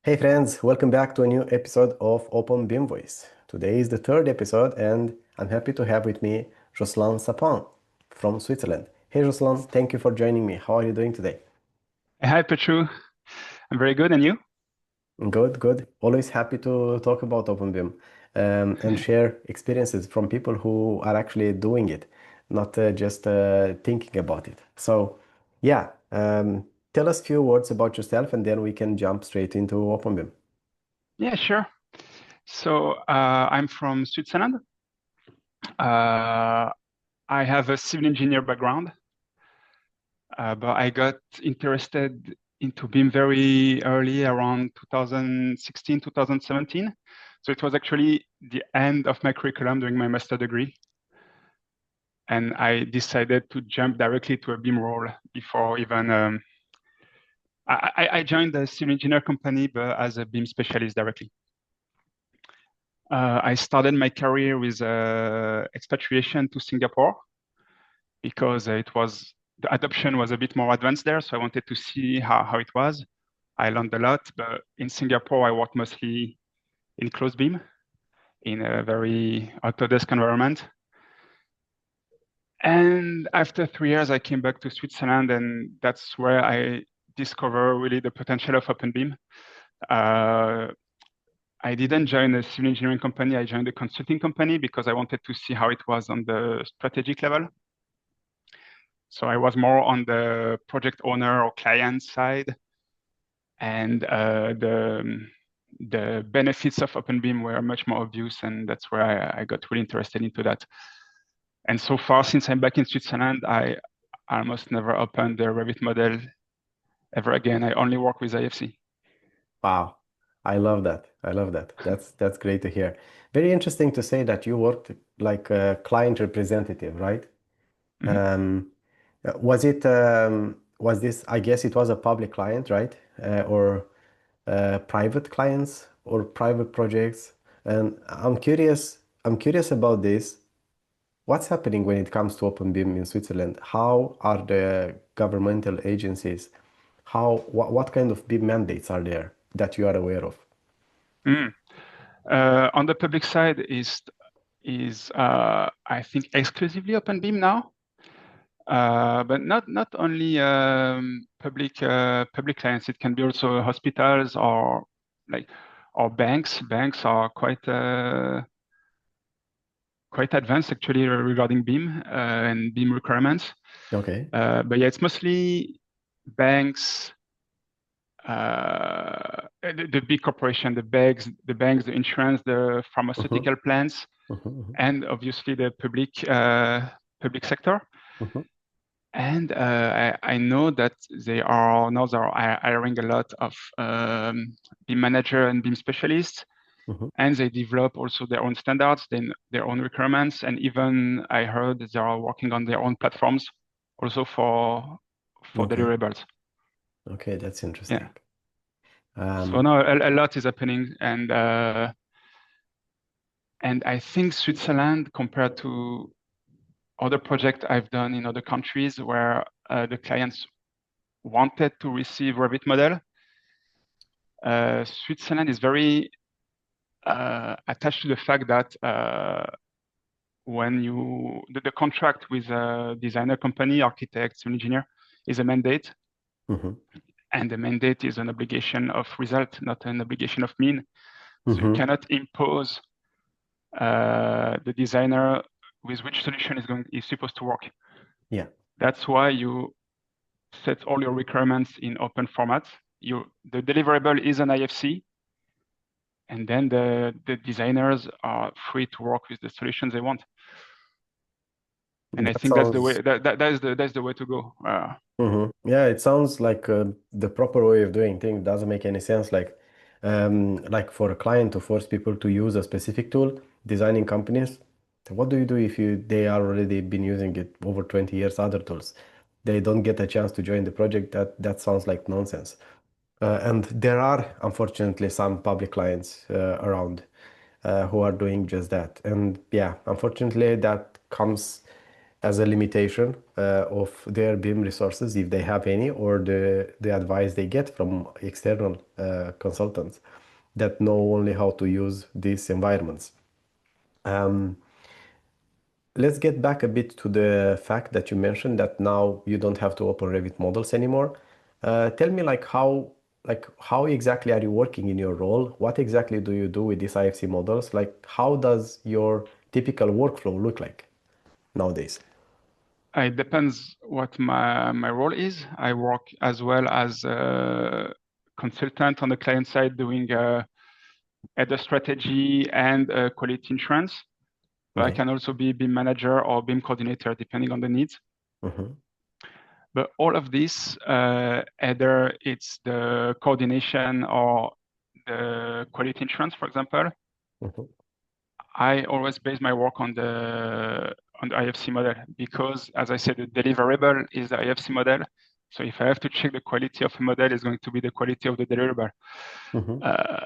Hey friends, welcome back to a new episode of openBIMvoice. Today is the third episode and I'm happy to have with me Jocelyn Sapin from Switzerland. Hey Jocelyn, thank you for joining me. How are you doing today? Hi, Petru. I'm very good, and you? Good, good. Always happy to talk about openBIM and share experiences from people who are actually doing it, not just thinking about it. So, yeah, tell us a few words about yourself and then we can jump straight into openBIM. Yeah, sure. I'm from Switzerland. Uh, I have a civil engineer background, but I got interested into BIM very early, around 2016, 2017. So it was actually the end of my curriculum during my master degree, and I decided to jump directly to a BIM role before even. I joined the civil engineer company, but as a BIM specialist directly. I started my career with expatriation to Singapore because the adoption was a bit more advanced there. So I wanted to see how it was. I learned a lot, but in Singapore, I worked mostly in closed beam in a very Autodesk environment. And after 3 years, I came back to Switzerland, and that's where I discovered really the potential of openBIM. Uh, I didn't join a civil engineering company. I joined a consulting company because I wanted to see how it was on the strategic level. So I was more on the project owner or client side, and the benefits of openBIM were much more obvious, and that's where I got really interested into that. And so far, since I'm back in Switzerland, I almost never opened the Revit model ever again. I only work with IFC. Wow, I love that. I love that. That's great to hear. Very interesting to say that you worked like a client representative, right? Mhm. Um, was this, I guess it was a public client, right? Or private clients or private projects? And I'm curious about this. What's happening when it comes to openBIM in Switzerland? How are the governmental agencies? What kind of BIM mandates are there that you are aware of? Mm. On the public side is I think exclusively openBIM now. But not only public clients. It can be also hospitals or like or banks. Banks are quite advanced actually regarding BIM and BIM requirements. Okay. But yeah, it's mostly banks, the big corporation, the insurance, the Mhm, pharmaceutical plants, mhm, and obviously the public sector. mhm, And I know that they are hiring a lot of BIM manager and BIM specialists, mhm. and they develop also their own standards, then their own requirements, and even I heard that they are working on their own platforms also for Okay. deliverables. Okay, that's interesting. Yeah. So Um, now a lot is happening, and I think Switzerland compared to other projects I've done in other countries where the clients wanted to receive Revit model. Switzerland is very attached to the fact that when the contract with a designer company, architect, civil engineer is a mandate, mhm, and the mandate is an obligation of result, not an obligation of mean. So you mhm. cannot impose the designer with which solution is supposed to work. Yeah. That's why you set all your requirements in open formats. The deliverable is an IFC, and then the designers are free to work with the solutions they want. And I That think that's the sounds way that's the way to go. Yeah, it sounds like the proper way of doing things. Doesn't make any sense. Like for a client to force people to use a specific tool, designing companies. What do you do if they are already been using it over 20 years, other tools? They don't get a chance to join the project. That sounds like nonsense. And there are unfortunately some public clients around who are doing just that. And yeah, unfortunately, that comes. as a limitation of their BIM resources, if they have any, or the advice they get from external consultants that know only how to use these environments. Um, let's get back a bit to the fact that you mentioned that now you don't have to open Revit models anymore. Tell me how exactly are you working in your role? What exactly do you do with these IFC models? Like how does your typical workflow look like nowadays? It depends what my role is. I work as well as a consultant on the client side doing either strategy and quality insurance. But I Okay. can also be BIM manager or BIM coordinator depending on the needs. Mm-hmm. But all of this, either it's the coordination or the quality insurance, for example, Mm-hmm. I always base my work on the IFC model because, as I said, the deliverable is the IFC model. So if I have to check the quality of a model, it's going to be the quality of the deliverable. Mm-hmm. Uh,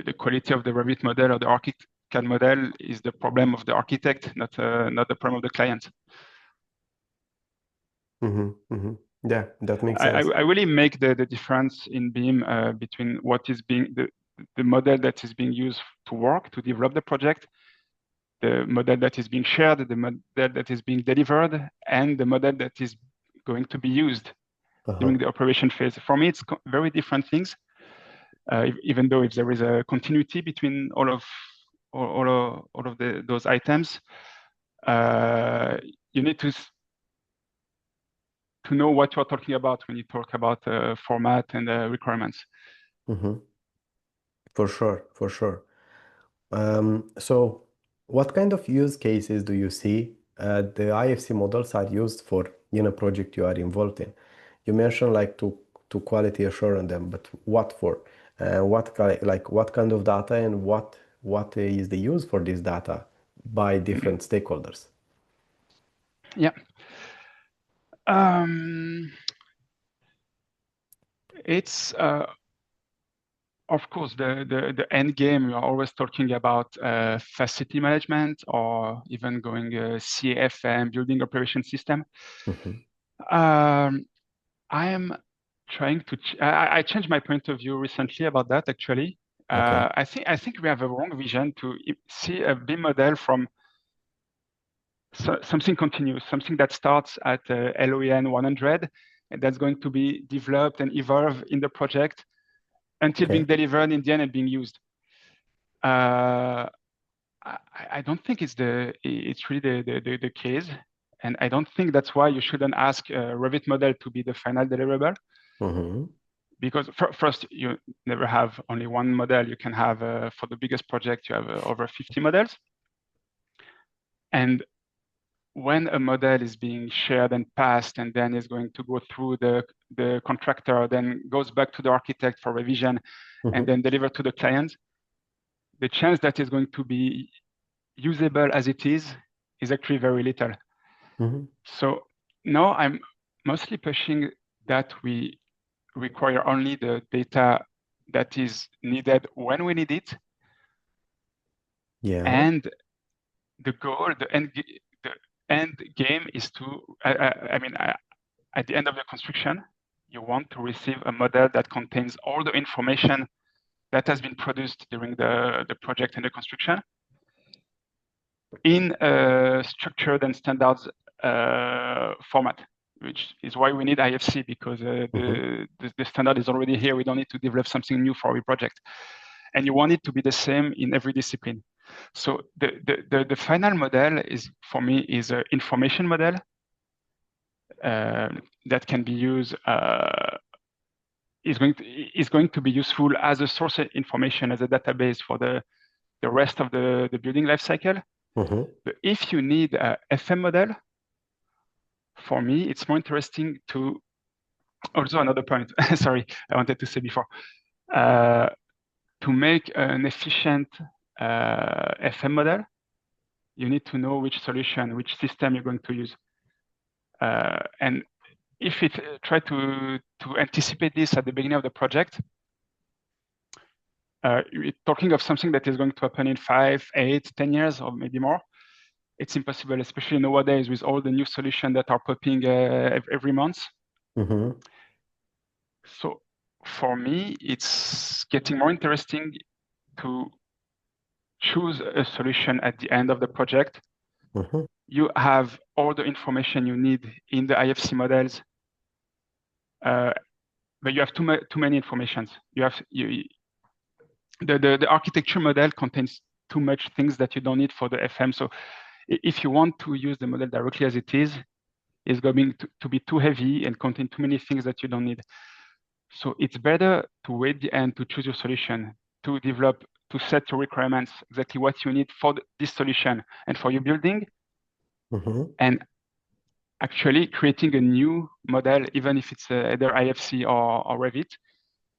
the quality of the Revit model or the ArchiCAD model is the problem of the architect, not the problem of the client. Mm-hmm. Mm-hmm. Yeah, that makes I sense. really make the difference in BIM between what is being the model that is being used to work to develop the project, the model that is being shared, the model that is being delivered, and the model that is going to be used Uh-huh. during the operation phase. For me, it's very different things. Even though if there is a continuity between all of those items, uh, you need to know what you're talking about when you talk about format and requirements. Mm-hmm. For sure, for sure. So what kind of use cases do you see the IFC models are used for in a project you are involved in? You mentioned like to quality assurance them, but what for? What kind of data and what is the use for this data by different stakeholders? Yeah. Um, it's of course the end game. We are always talking about facility management or even going CAFM, building operation system. Mhm. Um, I am trying to. I changed my point of view recently about that. Actually, Okay. I think we have a wrong vision to see a BIM model from something continuous, something that starts at LOEN 100, and that's going to be developed and evolve in the project until being Okay. delivered in the end and being used. Uh, I don't think it's really the case, and I don't think that's why you shouldn't ask a Revit model to be the final deliverable. Mm-hmm. Because first, you never have only one model. You can have for the biggest project, you have over 50 models, and when a model is being shared and passed and then is going to go through the contractor, then goes back to the architect for revision and Mm-hmm. then delivered to the client, the chance that it's going to be usable as it is actually very little. Mm-hmm. So now I'm mostly pushing that we require only the data that is needed when we need it. Yeah. And the goal, the end game is to, at the end of the construction, you want to receive a model that contains all the information that has been produced during the project and the construction in a structured and standards format, which is why we need IFC because Mm-hmm. the standard is already here. We don't need to develop something new for every project. And you want it to be the same in every discipline. So the final model is, for me, is an information model that can be used is going to be useful as a source of information, as a database for the rest of the building life cycle. Mm-hmm. But if you need a FM model, for me, it's more interesting to also another point. Sorry, I wanted to say before uh, to make an efficient FM model, you need to know which solution, which system you're going to use. And if it try to anticipate this at the beginning of the project, we're talking of something that is going to happen in 5, 8, 10 years, or maybe more. it's impossible, especially nowadays with all the new solutions that are popping every month. Mm-hmm. So for me, it's getting more interesting to choose a solution at the end of the project. Mm-hmm. You have all the information you need in the IFC models, but you have too many informations. The architecture model contains too much things that you don't need for the FM. So if you want to use the model directly as it is, it's going to be too heavy and contain too many things that you don't need. So it's better to wait the end to choose your solution, to develop, to set your requirements, exactly what you need for this solution and for your building, Mm-hmm. and actually creating a new model, even if it's either IFC or Revit.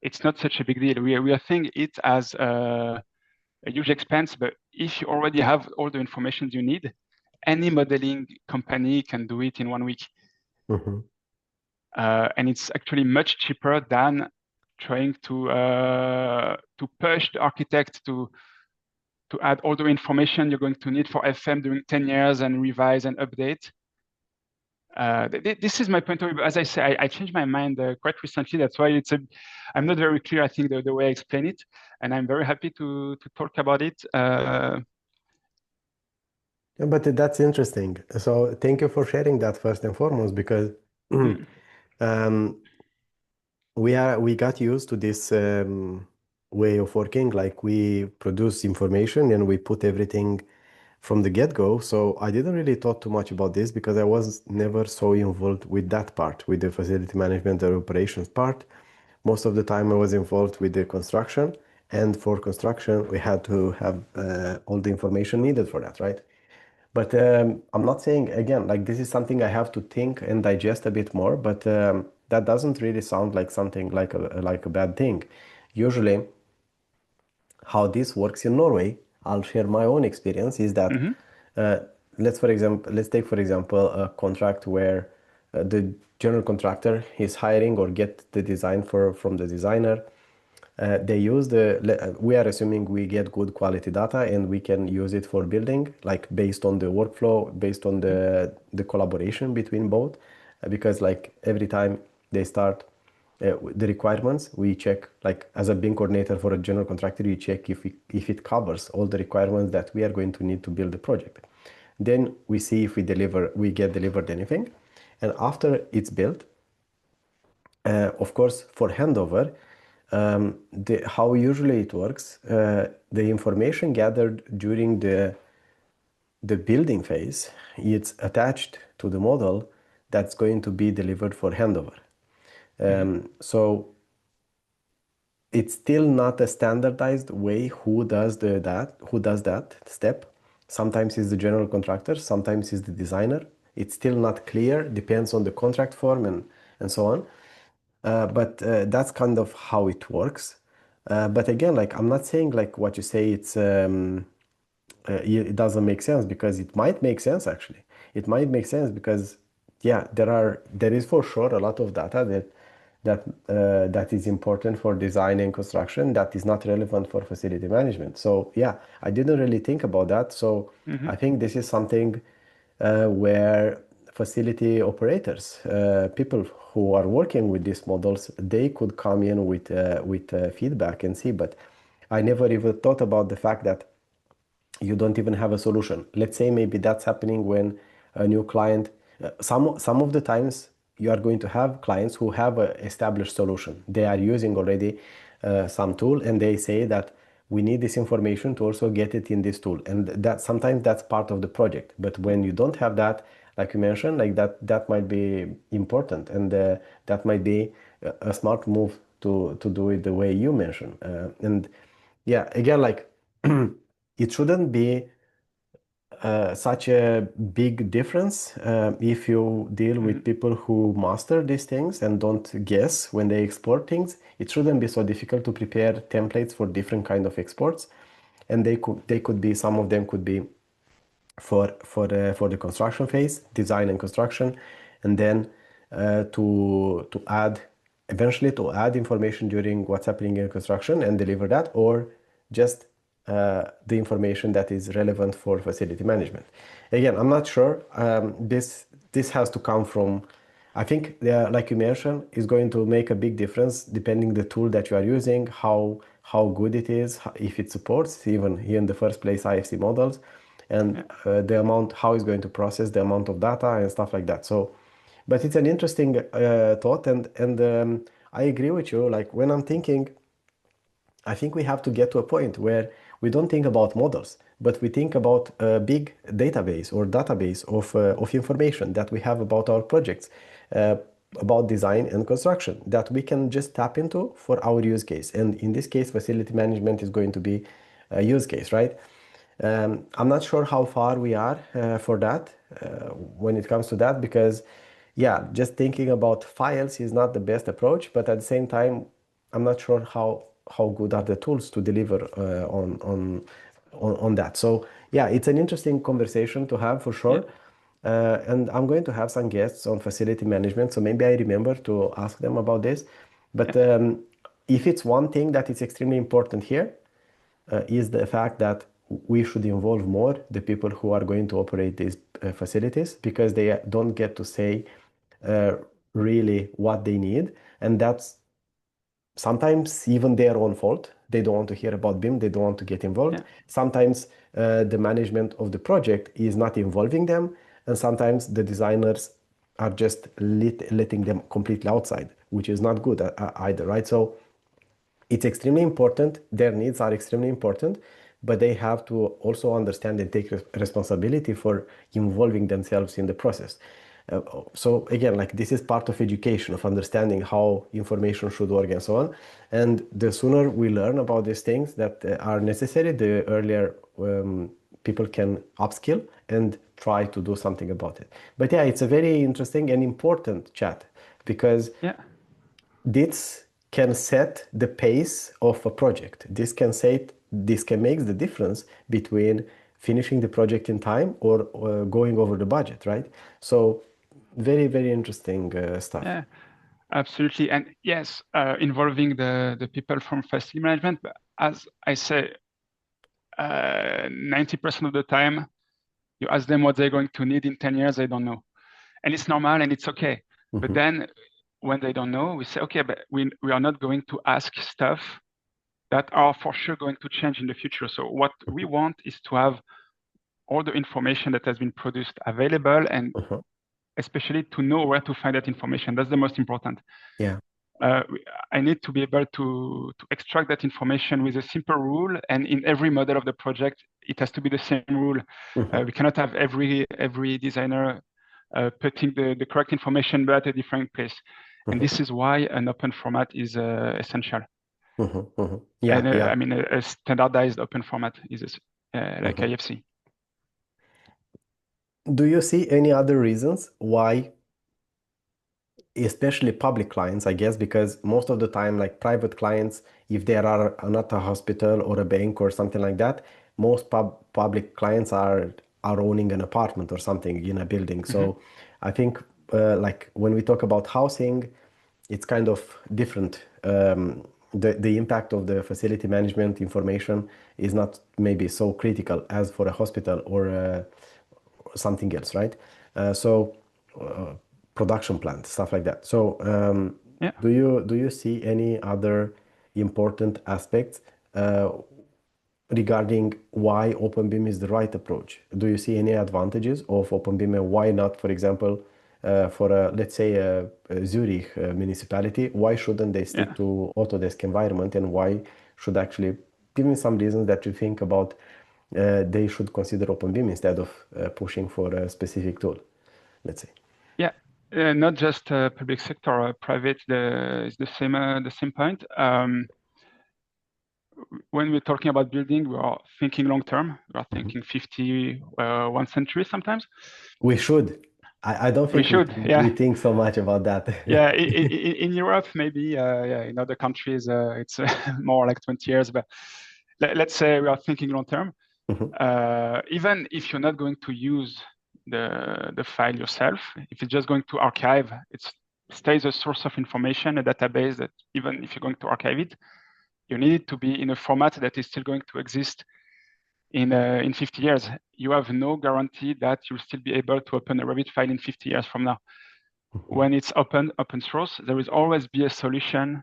It's not such a big deal. We are seeing it as a huge expense, but if you already have all the information you need, any modeling company can do it in 1 week. Mm-hmm. And it's actually much cheaper than trying to push the architect to add all the information you're going to need for FM during 10 years and revise and update. This is my point of view. But as I say, I changed my mind quite recently. That's why I'm not very clear, I think, the way I explain it. And I'm very happy to talk about it. Yeah, but that's interesting. So thank you for sharing that first and foremost, because Mm, um, we got used to this way of working. Like we produce information and we put everything from the get-go. So I didn't really thought too much about this because I was never so involved with that part, with the facility management or operations part. Most of the time I was involved with the construction, and for construction we had to have all the information needed for that, right? But I'm not saying again, like this is something I have to think and digest a bit more, but that doesn't really sound like something like a bad thing. Usually, how this works in Norway, I'll share my own experience, is that mhm, uh, let's take for example a contract where the general contractor is hiring or get the design from the designer. They use we are assuming we get good quality data and we can use it for building, like based on the workflow, based on mhm, the collaboration between both. Because like every time they start the requirements, we check, like as a BIM coordinator for a general contractor, you check if it covers all the requirements that we are going to need to build the project. Then we see if we get delivered anything. And after it's built, of course, for handover, how usually it works, the information gathered during the building phase, it's attached to the model that's going to be delivered for handover. mhm, So it's still not a standardized way who does that step. Sometimes it's the general contractor, sometimes it's the designer. It's still not clear, depends on the contract form and so on. But that's kind of how it works. But again, like I'm not saying like what you say, it doesn't make sense, because it might make sense actually. It might make sense because yeah, there is for sure a lot of data that is important for design and construction that is not relevant for facility management. So yeah, I didn't really think about that. So mhm, I think this is something where facility operators, people who are working with these models, they could come in with feedback and see. But I never even thought about the fact that you don't even have a solution. Let's say maybe that's happening when a new client, some of the times you are going to have clients who have an established solution. They are using already some tool, and they say that we need this information to also get it in this tool. And that sometimes that's part of the project. But when you don't have that, like you mentioned, like that might be important, and that might be a smart move to do it the way you mentioned. And yeah, again, like it shouldn't be such a big difference if you deal mhm, with people who master these things and don't guess when they export things. It shouldn't be so difficult to prepare templates for different kind of exports, and they could be, some of them could be for the construction phase, design and construction, and then to add, eventually to add information during what's happening in construction and deliver that, or just the information that is relevant for facility management. Again, I'm not sure. This has to come from, I think, like you mentioned, is going to make a big difference depending the tool that you are using, how good it is, if it supports even here in the first place IFC models, and the amount, how it's going to process the amount of data and stuff like that. So, but it's an interesting thought, and I agree with you. Like when I'm thinking, I think we have to get to a point where we don't think about models, but we think about a big database or database of information that we have about our projects, uh, about design and construction that we can just tap into for our use case. And in this case, facility management is going to be a use case, right? I'm not sure how far we are for that when it comes to that, because yeah, just thinking about files is not the best approach, but at the same time, I'm not sure how good are the tools to deliver on that. So yeah, it's an interesting conversation to have for Yeah, sure. And I'm going to have some guests on facility management, so maybe I remember to ask them about this. But yeah, if it's one thing that is extremely important here, is the fact that we should involve more the people who are going to operate these facilities, because they don't get to say uh, really what they need, and that's sometimes even their own fault. They don't want to hear about BIM, they don't want to get involved. yeah, Sometimes the management of the project is not involving them, and sometimes the designers are just letting them completely outside, which is not good either, right? So it's extremely important. Their needs are extremely important, but they have to also understand and take responsibility for involving themselves in the process. So again, like this is part of education, of understanding how information should work and so on. And the sooner we learn about these things that are necessary, the earlier people can upskill and try to do something about it. But yeah, it's a very interesting and important chat, because yeah, this can set the pace of a project. This can make the difference between finishing the project in time or going over the budget, right? So very, very interesting stuff. yeah, absolutely. And yes, involving the people from facility management, but as I say, 90% of the time, you ask them what they're going to need in 10 years, they don't know. And it's normal and it's okay. But Mhm, then when they don't know, we say, okay, but we are not going to ask stuff that are for sure going to change in the future. So what we want is to have all the information that has been produced available, and mhm. especially to know where to find that information. That's the most important. Yeah. Uh, I need to be able to extract that information with a simple rule, and in every model of the project, it has to be the same rule. Mhm, We cannot have every designer putting the correct information but at a different place. And mhm, this is why an open format is essential. mhm, mhm. And Yeah, yeah. I mean, a standardized open format is like Mhm. IFC. Do you see any other reasons why, especially public clients, I guess, because most of the time, like private clients, if there are not a hospital or a bank or something like that, most public clients are owning an apartment or something in a building. Hmm. So I think like when we talk about housing, it's kind of different. The impact of the facility management information is not maybe so critical as for a hospital or something else, right? So production plant, stuff like that. So Yeah, do you see any other important aspects regarding why openBIM is the right approach? Do you see any advantages of openBIM, and why not, for example, for let's say a Zurich municipality, why shouldn't they stick yeah. to Autodesk environment, and why should actually give me some reasons that you think about they should consider openBIM instead of pushing for a specific tool, let's say. Yeah, not just public sector, private. Is the same point. When we're talking about building, we are thinking long term. We are Mhm. thinking 50, 1 century sometimes. We should. I don't We think we should, think, we yeah, think so much about that. yeah. In Europe, maybe, yeah. In other countries, it's more like 20 years. But let's say we are thinking long term. Mhm, Even if you're not going to use the file yourself, if it's just going to archive, it stays a source of information, a database that even if you're going to archive it, you need it to be in a format that is still going to exist in 50 years. You have no guarantee that you'll still be able to open a Revit file in 50 years from now. When it's open source, there will always be a solution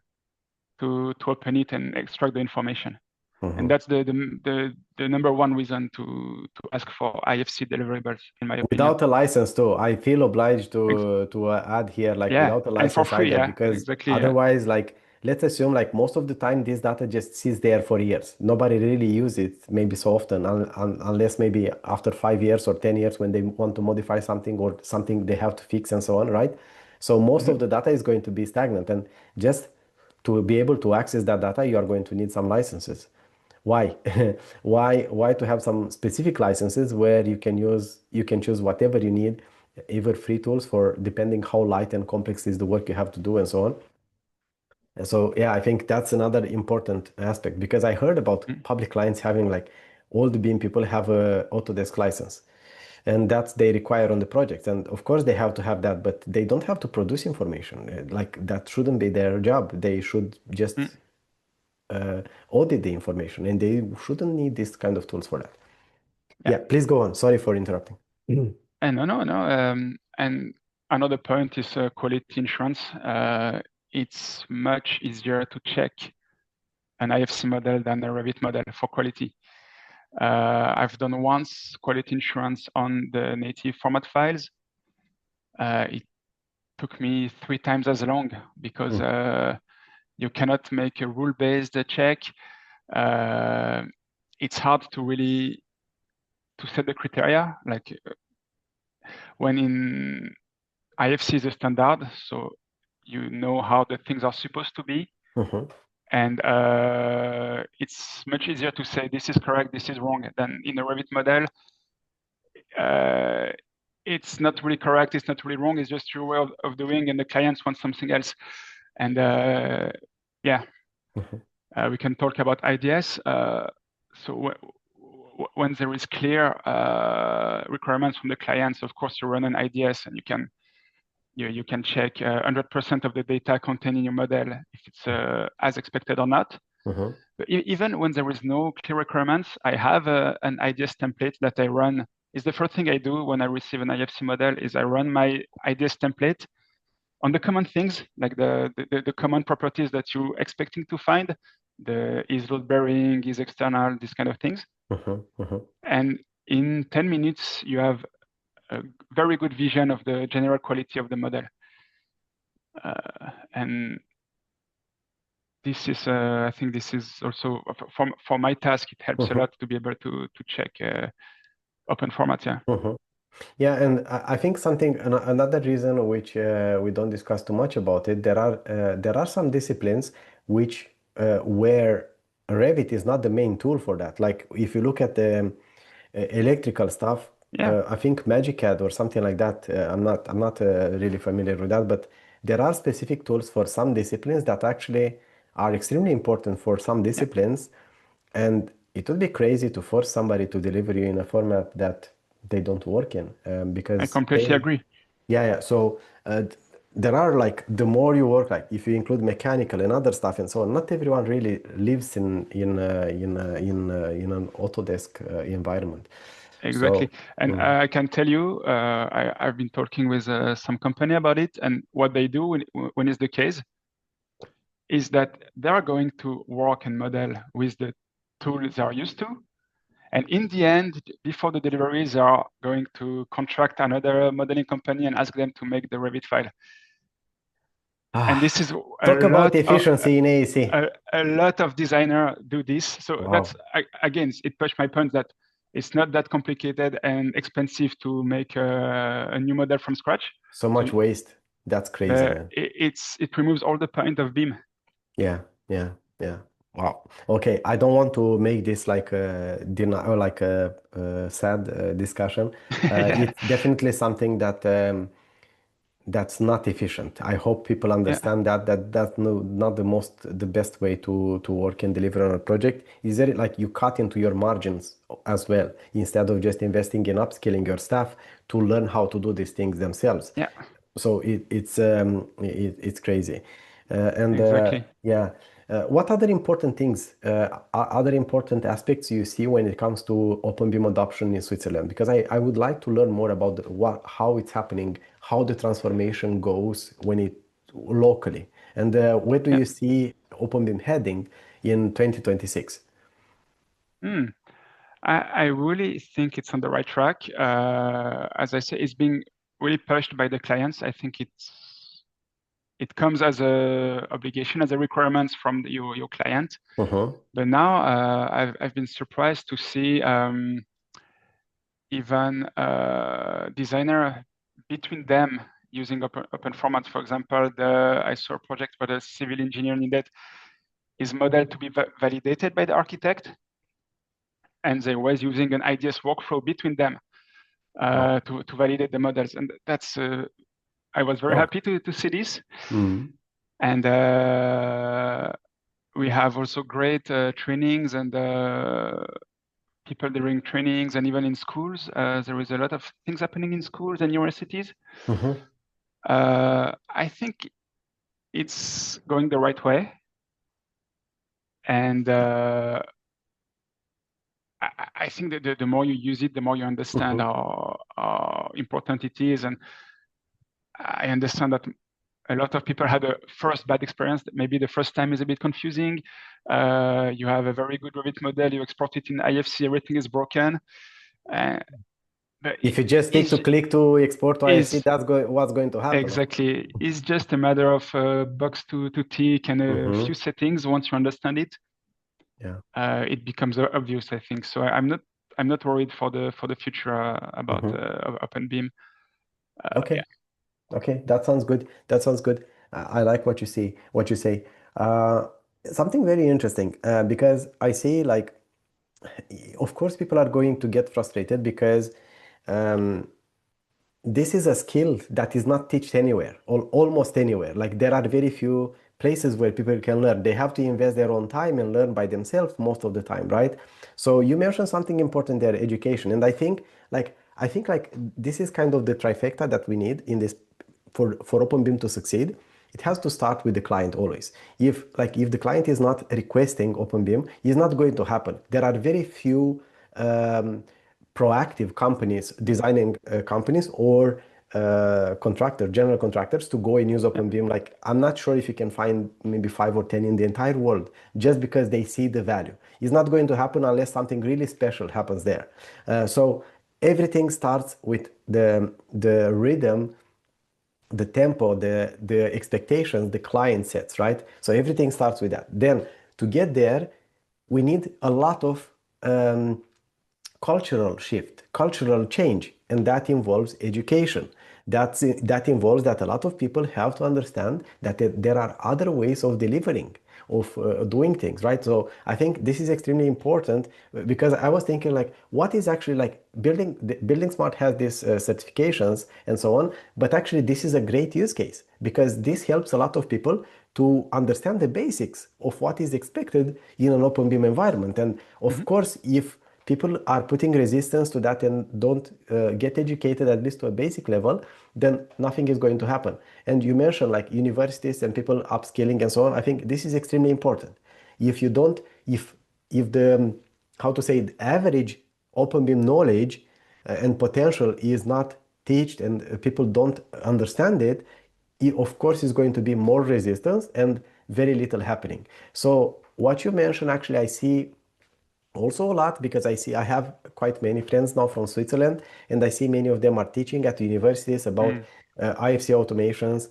to open it and extract the information. And that's the number one reason to ask for IFC deliverables, in my opinion. Without a license too, I feel obliged to add here, like Yeah, without a and for license free, either, yeah, because exactly, yeah. otherwise, like let's assume like most of the time this data just sits there for years. Nobody really uses it maybe so often, unless maybe after 5 years or 10 years when they want to modify something or something they have to fix and so on, right? So most of the data is going to be stagnant, and just to be able to access that data, you are going to need some licenses. Why? Why to have some specific licenses where you can choose whatever you need, either free tools for depending how light and complex is the work you have to do and so on. And so yeah, I think that's another important aspect, because I heard about public clients having like all the BIM people have a Autodesk license, and that's they require on the project. And of course they have to have that, but they don't have to produce information. Like that shouldn't be their job. They should just audit the information, and they shouldn't need this kind of tools for that. Yeah, please go on. Sorry for interrupting. And no. And another point is quality insurance. It's much easier to check an IFC model than a Revit model for quality. I've done once quality insurance on the native format files. It took me 3 times as long because you cannot make a rule-based check. It's hard to really set the criteria. Like when in IFC is a standard, so you know how the things are supposed to be. And it's much easier to say this is correct, this is wrong, than in a Revit model. It's not really correct, it's not really wrong, it's just your way of doing, and the clients want something else. And we can talk about IDS. So when there is clear requirements from the clients, of course you run an IDS, and you can check 100% of the data contained in your model if it's as expected or not. But even when there is no clear requirements, I have an IDS template that I run. It's the first thing I do when I receive an IFC model is I run my IDS template on the common things, like the common properties that you're expecting to find, the is load bearing, is external, these kind of things. And in 10 minutes, you have a very good vision of the general quality of the model. And this is, I think this is also, for my task, it helps a lot to be able to check open formats, yeah. Yeah, and I think another reason which we don't discuss too much about it, there are some disciplines where Revit is not the main tool for that. Like if you look at the electrical stuff, I think MagicCAD or something like that. I'm not really familiar with that, but there are specific tools for some disciplines that actually are extremely important for some disciplines, and it would be crazy to force somebody to deliver you in a format that they don't work in, because I completely agree. Yeah. So there are like the more you work, like if you include mechanical and other stuff and so on, not everyone really lives in an Autodesk environment. Exactly. So, and I can tell you, I've been talking with some company about it, and what they do when it's the case is that they are going to work and model with the tools they are used to. And in the end, before the delivery, they are going to contract another modeling company and ask them to make the Revit file. And this is talk about efficiency in AEC. A lot of designers do this. So that's, again, it pushed my point that it's not that complicated and expensive to make a new model from scratch. So much waste. That's crazy, man. It removes all the point of BIM. Yeah. Wow. Okay, I don't want to make this like a sad discussion. It's definitely something that's not efficient. I hope people understand that's not the best way to work and deliver on a project. Is that like you cut into your margins as well, instead of just investing in upskilling your staff to learn how to do these things themselves. Yeah. So it's crazy. Exactly. Yeah. What other important things, other important aspects you see when it comes to openBIM adoption in Switzerland? Because I would like to learn more about how it's happening, how the transformation goes when it locally, and where do Yeah. you see openBIM heading in 2026? Hmm. I really think it's on the right track. As I say, it's being really pushed by the clients. I think it comes as a obligation, as a requirement from your client. Uh-huh. But now I've been surprised to see even designer between them using open formats. For example, I saw a project where the civil engineer needed his model to be validated by the architect, and they was using an IDS workflow between them Wow. to validate the models. And that's I was very Oh. happy to see this. Mm. And we have also great trainings and people during trainings and even in schools. There is a lot of things happening in schools and universities. Mm-hmm. I think it's going the right way. And I think that the more you use it, the more you understand Mm-hmm. how important it is. And I understand that a lot of people had a first bad experience. Maybe the first time is a bit confusing. You have a very good Revit model, you export it in IFC, everything is broken. Uh, but If you just stick to is click to export to IFC, is that's what's going to happen, of course. exactly. It's just a matter of box to tick and a Mm-hmm. few settings. Once you understand it, Yeah. it becomes obvious, I think. So I'm not worried for the future about Mm-hmm. openBIM. Yeah. Okay. Okay, that sounds good. That sounds good. I like what you see, what you say. Uh, Something very interesting, because I see like, of course, people are going to get frustrated because um, this is a skill that is not taught anywhere or almost anywhere. Like there are very few places where people can learn. They have to invest their own time and learn by themselves most of the time, right? So you mentioned something important there, education. And I think like this is kind of the trifecta that we need in this for OpenBIM to succeed. It has to start with the client always. If the client is not requesting OpenBIM, it's not going to happen. There are very few proactive companies, designing companies or general contractors to go and use Yeah. OpenBIM. Like I'm not sure if you can find maybe 5 or 10 in the entire world just because they see the value. It's not going to happen unless something really special happens there. So everything starts with the rhythm, the tempo, the expectations the client sets, right? So everything starts with that. Then to get there, we need a lot of um, cultural shift, cultural change, and that involves education. That involves that a lot of people have to understand that there are other ways of delivering, of doing things, right? So I think this is extremely important because I was thinking like, what is actually like building smart has these certifications and so on, but actually this is a great use case because this helps a lot of people to understand the basics of what is expected in an open BIM environment. And of Mhm. course, if people are putting resistance to that and don't get educated at least to a basic level, then nothing is going to happen. And you mentioned like universities and people upskilling and so on. I think this is extremely important. If you don't, if the how to say the average open BIM knowledge and potential is not taught and people don't understand it, of course is going to be more resistance and very little happening. So what you mentioned, actually, I see also a lot because I have quite many friends now from Switzerland, and I see many of them are teaching at universities about Mm. IFC automations.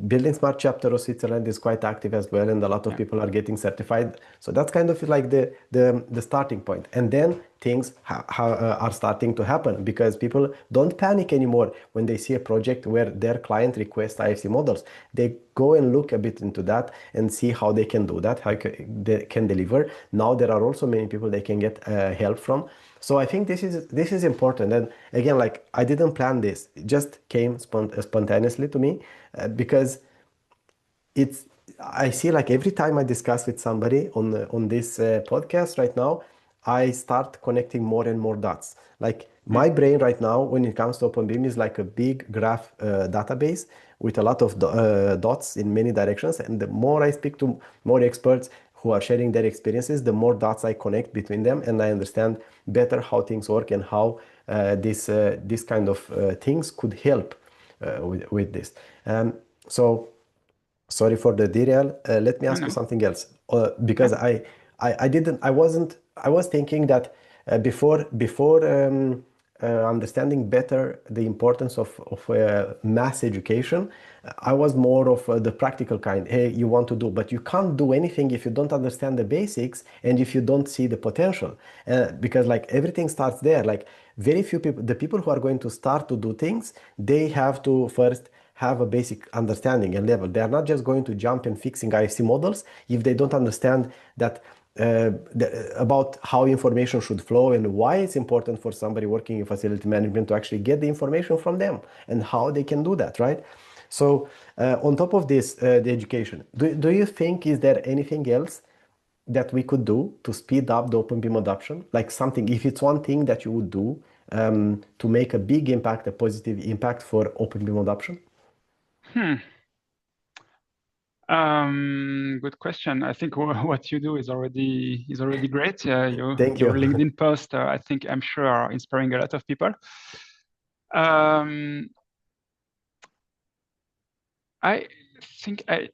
Building Smart chapter of Switzerland is quite active as well, and a lot of Yeah. people are getting certified. So that's kind of like the starting point, and then things are starting to happen because people don't panic anymore when they see a project where their client requests IFC models. They go and look a bit into that and see how they can do that, how they can deliver. Now there are also many people they can get help from. So I think this is important. And again, like I didn't plan this; it just came spontaneously to me because it's I see like every time I discuss with somebody on this podcast right now, I start connecting more and more dots. Like Mm. my brain right now, when it comes to OpenBIM, is like a big graph database with a lot of dots in many directions. And the more I speak to more experts who are sharing their experiences, the more dots I connect between them, and I understand better how things work and how this kind of things could help with this. So sorry for the derail. Let me No, ask you no. something else. Yeah. Because I didn't, I wasn't, I was thinking that before understanding better the importance of mass education, I was more of the practical kind. Hey, you want to do, but you can't do anything if you don't understand the basics and if you don't see the potential. Because like everything starts there. Like very few people, the people who are going to start to do things, they have to first have a basic understanding and level. They are not just going to jump and fixing IFC models if they don't understand that about how information should flow and why it's important for somebody working in facility management to actually get the information from them and how they can do that, right? So on top of this, the education, do you think is there anything else that we could do to speed up the open BIM adoption? Like something, if it's one thing that you would do to make a big impact, a positive impact for open BIM adoption? Hmm. Good question. I think what you do is already great. Thank Your you. LinkedIn post, I'm sure, are inspiring a lot of people. Um, I I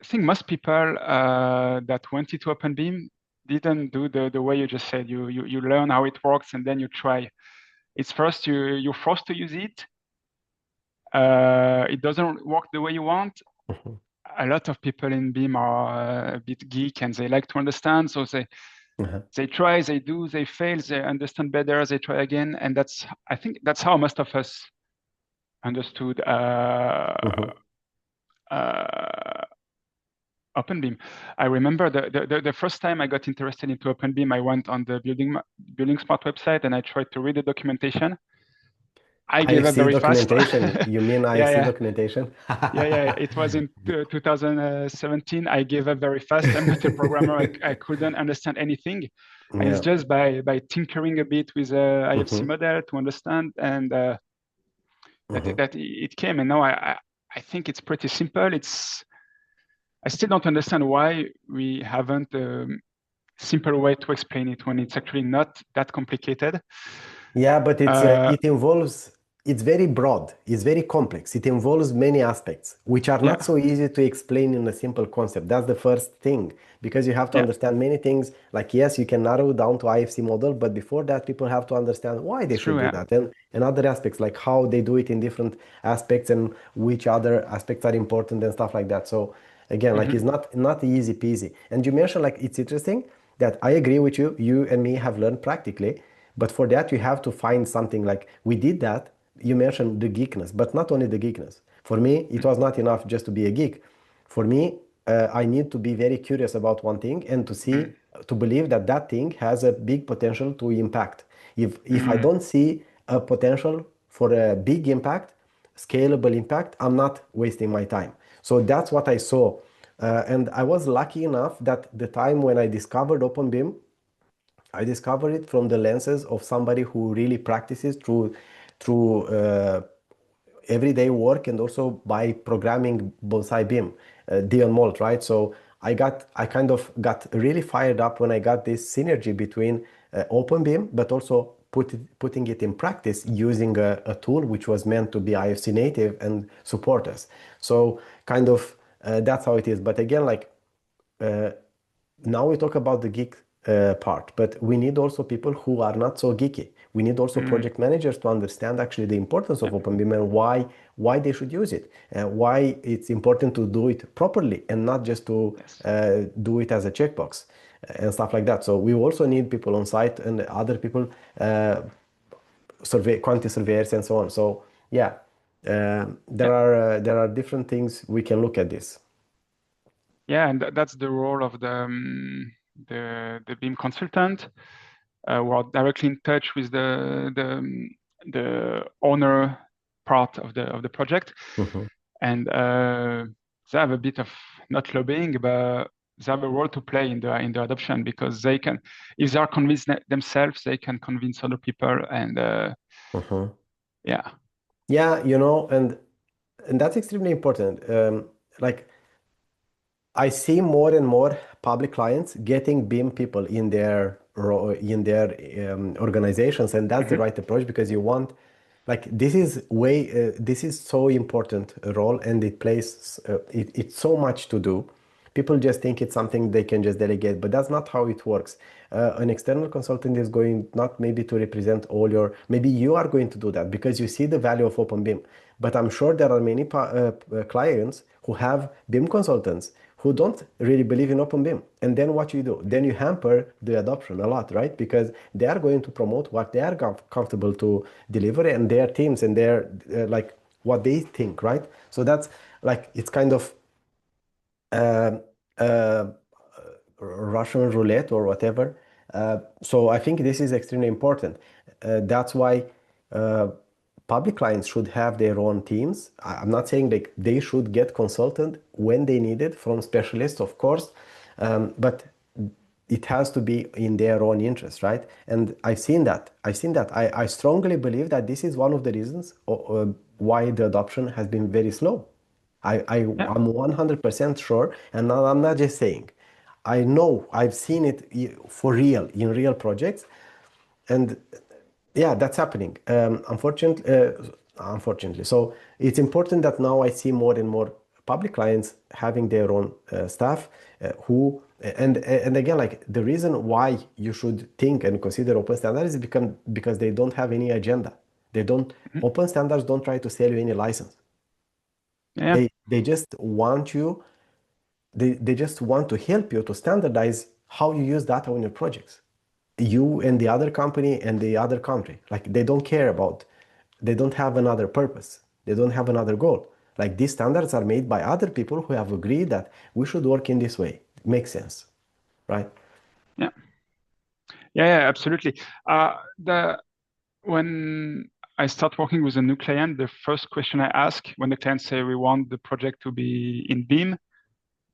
think most people that went into openBIM didn't do the way you just said. You learn how it works and then you try. It's first you're forced to use it. It doesn't work the way you want. A lot of people in BIM are a bit geek and they like to understand, so they try, they do, they fail, they understand better, they try again, and I think that's how most of us understood Mhm. uh, openBIM. I remember the first time I got interested into openBIM, I went on the Building Smart website and I tried to read the documentation. I gave up IFC very fast. documentation. You mean Yeah, IFC yeah. documentation? Yeah. It was in 2017. I gave up very fast. I'm not a programmer. I couldn't understand anything. And it's Yeah. just by tinkering a bit with IFC Hmm. model to understand, and Hmm. that it came. And now I think it's pretty simple. I still don't understand why we haven't a simple way to explain it when it's actually not that complicated. Yeah, but Uh, it involves, it's very broad, it's very complex. It involves many aspects, which are not yeah, so easy to explain in a simple concept. That's the first thing, because you have to yeah, understand many things. Like, yes, you can narrow it down to IFC model, but before that, people have to understand why they it's should true. do Yeah. that, and other aspects, like how they do it in different aspects and which other aspects are important and stuff like that. So again, like Hmm. it's not easy peasy. And you mentioned like it's interesting that I agree with you. You and me have learned practically. But for that, you have to find something like we did that. You mentioned the geekness, but not only the geekness. For me, it was not enough just to be a geek. For me, I need to be very curious about one thing and to see, to believe that that thing has a big potential to impact. If I Hmm. don't see a potential for a big impact, scalable impact, I'm not wasting my time. So that's what I saw. And I was lucky enough that the time when I discovered openBIM, I discovered it from the lenses of somebody who really practices through everyday work and also by programming Bonsai BIM, Dion Molt, right? So I kind of got really fired up when I got this synergy between OpenBIM, but also putting it in practice using a tool which was meant to be IFC native and support us. So kind of that's how it is. But again, like uh, now we talk about the geek part, but we need also people who are not so geeky. We need also Hmm. project managers to understand actually the importance of Yeah. openBIM and why they should use it and why it's important to do it properly and not just to Yes. do it as a checkbox and stuff like that. So we also need people on site and other people, quantity surveyors and so on. So yeah, Yeah. there are different things we can look at this. Yeah, and that's the role of the BIM consultant. We're directly in touch with the owner part of the project, Mhm. and they have a bit of not lobbying, but they have a role to play in the adoption because they can, if they are convinced themselves, they can convince other people, and Mhm. yeah, Yeah, and and that's extremely important. Like I see more and more public clients getting BIM people in their organizations, and that's the Hmm. right approach because you want, like, this is so important a role, and it plays it's so much to do. People just think it's something they can just delegate, but that's not how it works. An external consultant is going not maybe to represent all your, maybe you are going to do that because you see the value of openBIM. But I'm sure there are many clients who have BIM consultants who don't really believe in openBIM. And then what you do? Then you hamper the adoption a lot, right? Because they are going to promote what they are comfortable to deliver and their teams and their like what they think, right? So that's like it's kind of uh, uh, Russian roulette or whatever. So I think this is extremely important. That's why uh, public clients should have their own teams. I'm not saying like they should get consultant when they need it from specialists, of course, but it has to be in their own interest, right? And I've seen that. I've seen that. I strongly believe that this is one of the reasons why the adoption has been very slow. Yeah, I'm 100% sure, and I'm not just saying. I know I've seen it for real in real projects, and yeah, that's happening. Unfortunately, so it's important that now I see more and more public clients having their own staff who and again, like the reason why you should think and consider open standards is because they don't have any agenda. They don't mhm, Open standards don't try to sell you any license. yeah, They just want you they just want to help you to standardize how you use data on your projects. You and the other company and the other country. Like they don't care about, they don't have another purpose. They don't have another goal. Like these standards are made by other people who have agreed that we should work in this way. It makes sense, right? yeah, yeah, absolutely. The When I start working with a new client, the first question I ask when the client say we want the project to be in BIM,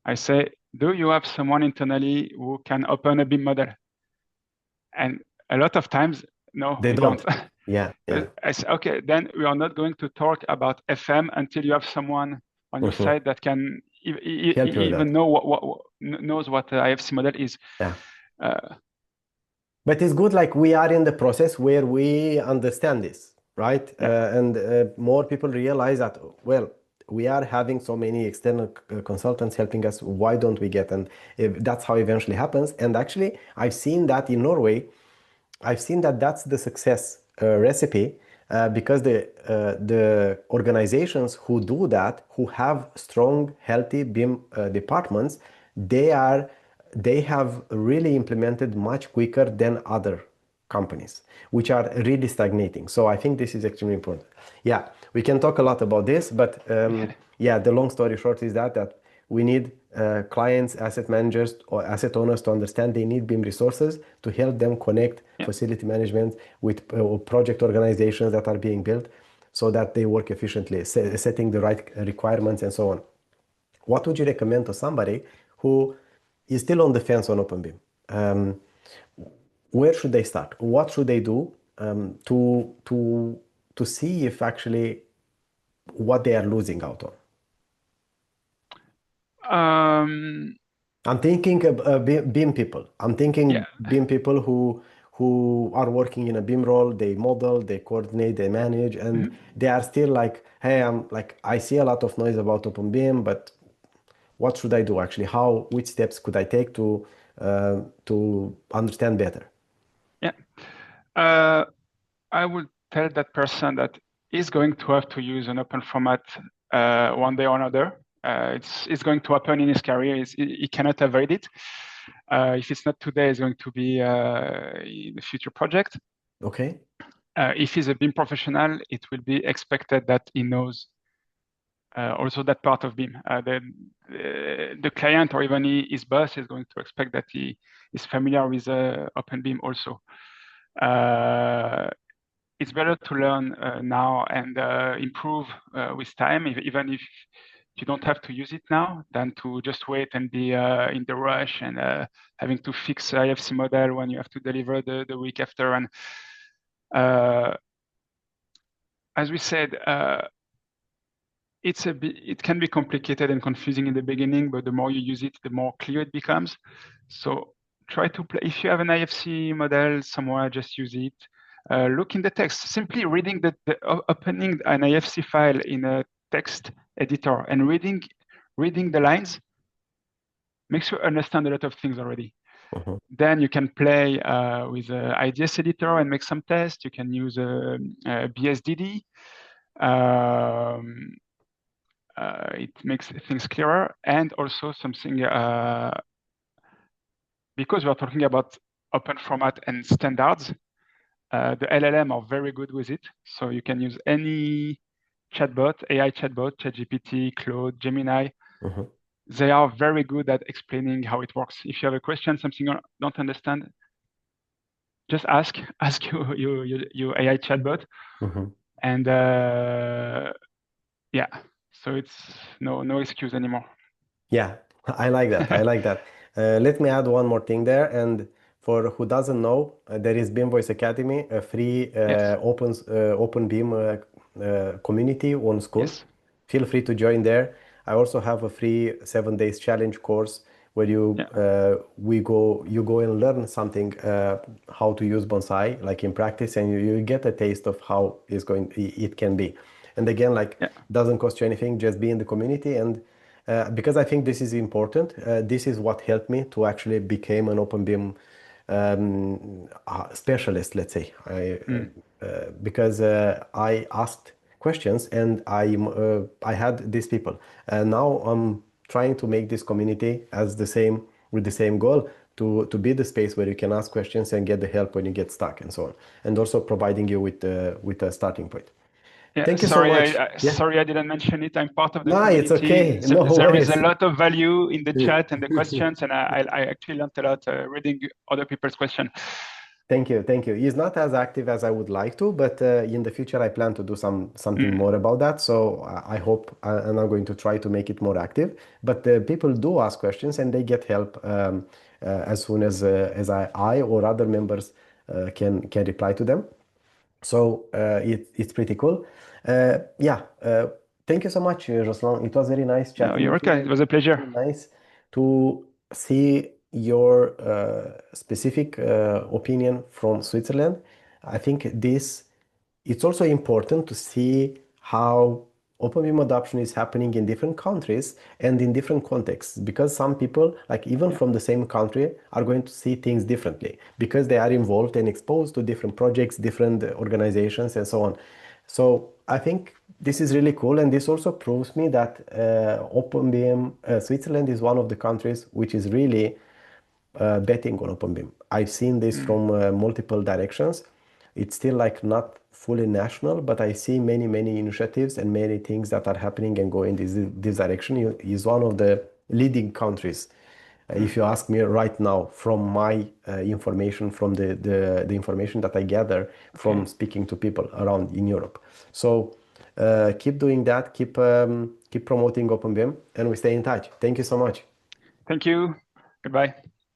I say, do you have someone internally who can open a BIM model? And a lot of times, no, They we don't. don't. Yeah, yeah. I say, okay, then we are not going to talk about FM until you have someone on your Mhm. side that can Help you with even that. know knows what the IFC model is. Yeah. Uh, But it's good, like we are in the process where we understand this, right? yeah, And more people realize that, well, we are having so many external consultants helping us. Why don't we get? And that's how eventually happens. And actually, I've seen that in Norway. I've seen that that's the success recipe because the organizations who do that, who have strong, healthy BIM departments, they are they have really implemented much quicker than other companies, which are really stagnating. So I think this is extremely important. Yeah, we can talk a lot about this, but yeah, the long story short is that we need clients, asset managers, or asset owners to understand they need BIM resources to help them connect yeah, facility management with project organizations that are being built so that they work efficiently, setting the right requirements and so on. What would you recommend to somebody who is still on the fence on openBIM? Um, where should they start? What should they do to see if actually what they are losing out on? um, I'm thinking BIM people. I'm yeah. thinking BIM people who are working in a BIM role. They model, they coordinate, they manage, and Mhm. they are still like, hey, I'm like, I see a lot of noise about openBIM, but what should I do actually? Which steps could I take to understand better? Yeah. Uh, I would tell that person that is going to have to use an open format one day or another. It's going to happen in his career. He cannot avoid it. If it's not today, it's going to be in the future project. Okay. If he's a BIM professional, it will be expected that he knows also that part of BIM. The client or even his boss is going to expect that he is familiar with openBIM also. Uh, it's better to learn now and improve with time, even if you don't have to use it now, than to just wait and be in the rush and having to fix IFC model when you have to deliver the week after. And uh, as we said, it can be complicated and confusing in the beginning, but the more you use it, the more clear it becomes. So try to play. If you have an IFC model somewhere, just use it. Look in the text. Simply reading opening an IFC file in a text editor and reading the lines makes you understand a lot of things already. Mhm. Then you can play with IDS editor and make some tests. You can use BSDD. It makes things clearer, and also something because we are talking about open format and standards. The LLM are very good with it, so you can use any chatbot, AI chatbot, ChatGPT, Claude, Gemini. Mhm. They are very good at explaining how it works. If you have a question, something you don't understand, just ask your AI chatbot, Mhm. and yeah, so it's no excuse anymore. Yeah, I like that. I like that. Let me add one more thing there. And for who doesn't know, there is BIMvoice Academy, a free Yes, open BIM community on school. yes, Feel free to join there. I also have a free 7 days challenge course where yeah, you go and learn something how to use bonsai like in practice, and you get a taste of how it can be. And again, like yeah, doesn't cost you anything, just be in the community. And because I think this is important. This is what helped me to actually become an openBIM specialist, let's say. mm, Because I asked questions and I had these people. And now I'm trying to make this community as the same with the same goal to be the space where you can ask questions and get the help when you get stuck and so on, and also providing you with a starting point. yeah. Thank you so much. Yeah. Sorry I didn't mention it. I'm part of the No, it's community. okay. No There is a worries. lot of value in the chat and the questions, and I actually learned a lot reading other people's questions. Thank you, thank you. He's not as active as I would like to, but in the future I plan to do something Mm, more about that. So I hope, and I'm going to try to make it more active. But people do ask questions and they get help as soon as I or other members can reply to them. So it's pretty cool. Yeah. Thank you so much, Jocelyn. It was very nice no, chatting you're with you, okay. It and was a pleasure. very nice to see your specific opinion from Switzerland. I think it's also important to see how OpenBIM adoption is happening in different countries and in different contexts, because some people, like even Yeah. from the same country, are going to see things differently because they are involved and exposed to different projects, different organizations, and so on. So I think this is really cool, and this also proves me that OpenBIM Switzerland is one of the countries which is really betting on openBIM. I've seen this Mm, from multiple directions. It's still like not fully national, but I see many initiatives and many things that are happening and going this direction. Is one of the leading countries. mm, If you ask me right now, from my information, from the information that I gather okay. from speaking to people around in Europe. So keep doing that, keep promoting openBIM, and we stay in touch. Thank you so much. Thank you. Goodbye.